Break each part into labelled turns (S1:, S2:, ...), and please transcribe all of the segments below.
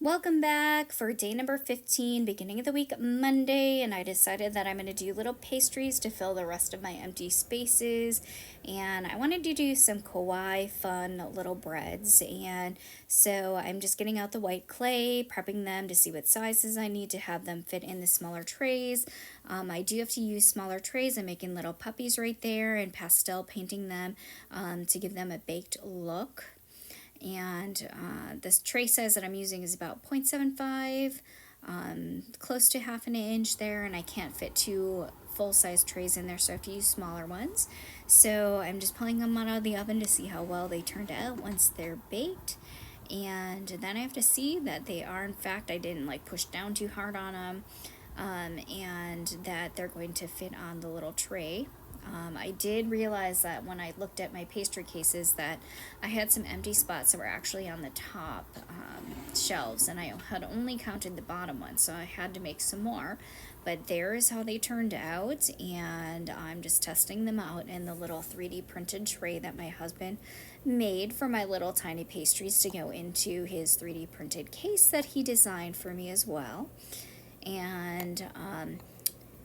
S1: Welcome back for day number 15, beginning of the week Monday, and I decided that I'm going to do little pastries to fill the rest of my empty spaces. And I wanted to do some kawaii fun little breads, and so I'm just getting out the white clay, prepping them to see what sizes I need to have them fit in the smaller trays. I do have to use smaller trays. I'm making little puppies right there and pastel painting them to give them a baked look. And this tray size that I'm using is about 0.75, close to half an inch there, and I can't fit two full-size trays in there, so I have to use smaller ones. So I'm just pulling them out of the oven to see how well they turned out once they're baked. And then I have to see that they are, in fact, I didn't like push down too hard on them, and that they're going to fit on the little tray. I did realize that when I looked at my pastry cases that I had some empty spots that were actually on the top shelves, and I had only counted the bottom one, so I had to make some more. But there is how they turned out, and I'm just testing them out in the little 3D printed tray that my husband made for my little tiny pastries to go into his 3D printed case that he designed for me as well. And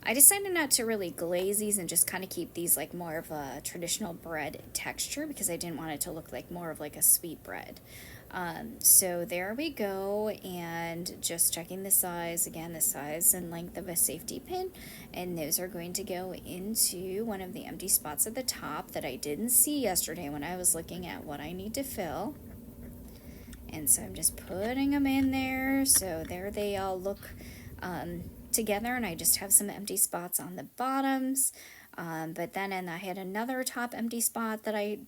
S1: I decided not to really glaze these and just kind of keep these like more of a traditional bread texture because I didn't want it to look like more of like a sweet bread. So there we go, and just checking the size, again the size and length of a safety pin, and those are going to go into one of the empty spots at the top that I didn't see yesterday when I was looking at what I need to fill. And so I'm just putting them in there, so there they all look together, and I just have some empty spots on the bottoms. But then I had another top empty spot that I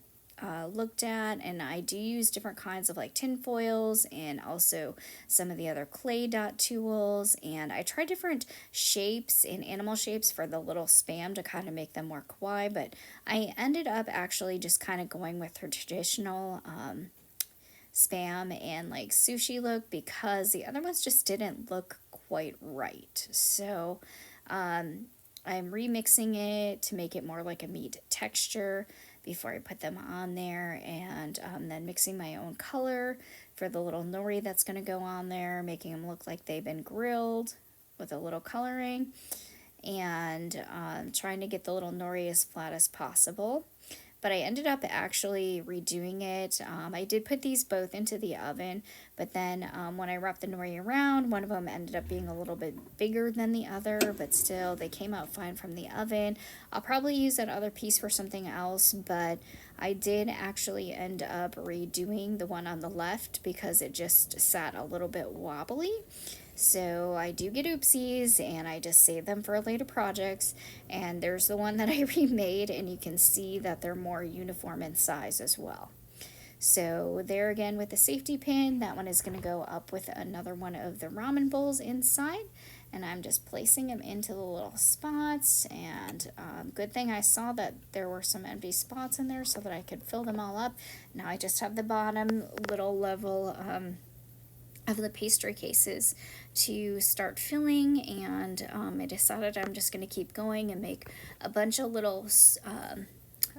S1: looked at, and I do use different kinds of like tin foils and also some of the other clay dot tools, and I tried different shapes and animal shapes for the little spam to kind of make them more kawaii, but I ended up actually just kind of going with her traditional spam and like sushi look because the other ones just didn't look quite right. So I'm remixing it to make it more like a meat texture before I put them on there, and then mixing my own color for the little nori that's going to go on there, making them look like they've been grilled with a little coloring, and trying to get the little nori as flat as possible. But I ended up actually redoing it. I did put these both into the oven, but then when I wrapped the nori around, one of them ended up being a little bit bigger than the other, but still they came out fine from the oven. I'll probably use that other piece for something else, but I did actually end up redoing the one on the left because it just sat a little bit wobbly. So I do get oopsies, and I just save them for later projects. And there's the one that I remade, and you can see that they're more uniform in size as well. So there again with the safety pin, that one is going to go up with another one of the ramen bowls inside. And I'm just placing them into the little spots, and good thing I saw that there were some empty spots in there so that I could fill them all up. Now I just have the bottom little level of the pastry cases to start filling, and I decided I'm just going to keep going and make a bunch of little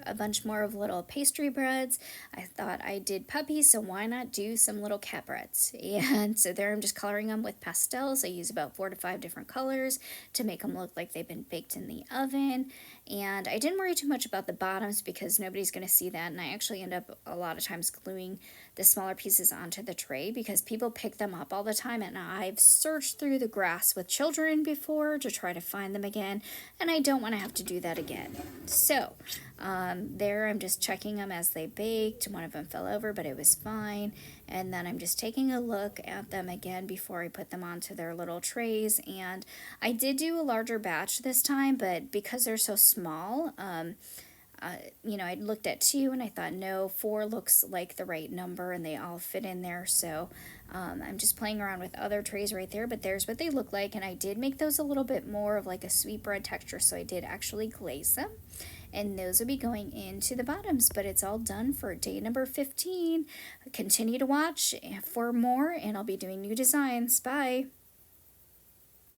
S1: a bunch more of little pastry breads. I thought I did puppies, so why not do some little cat breads? And so there I'm just coloring them with pastels. I use about 4 to 5 different colors to make them look like they've been baked in the oven. And I didn't worry too much about the bottoms because nobody's going to see that, and I actually end up a lot of times gluing the smaller pieces onto the tray because people pick them up all the time, and I've searched through the grass with children before to try to find them again, and I don't want to have to do that again. So there I'm just checking them as they baked. One of them fell over, but it was fine. And then I'm just taking a look at them again before I put them onto their little trays. And I did do a larger batch this time, but because they're so small, I looked at 2 and I thought, no, 4 looks like the right number and they all fit in there. So I'm just playing around with other trays right there, but there's what they look like. And I did make those a little bit more of like a sweet bread texture, so I did actually glaze them. And those will be going into the bottoms, but it's all done for day number 15. Continue to watch for more, and I'll be doing new designs. Bye.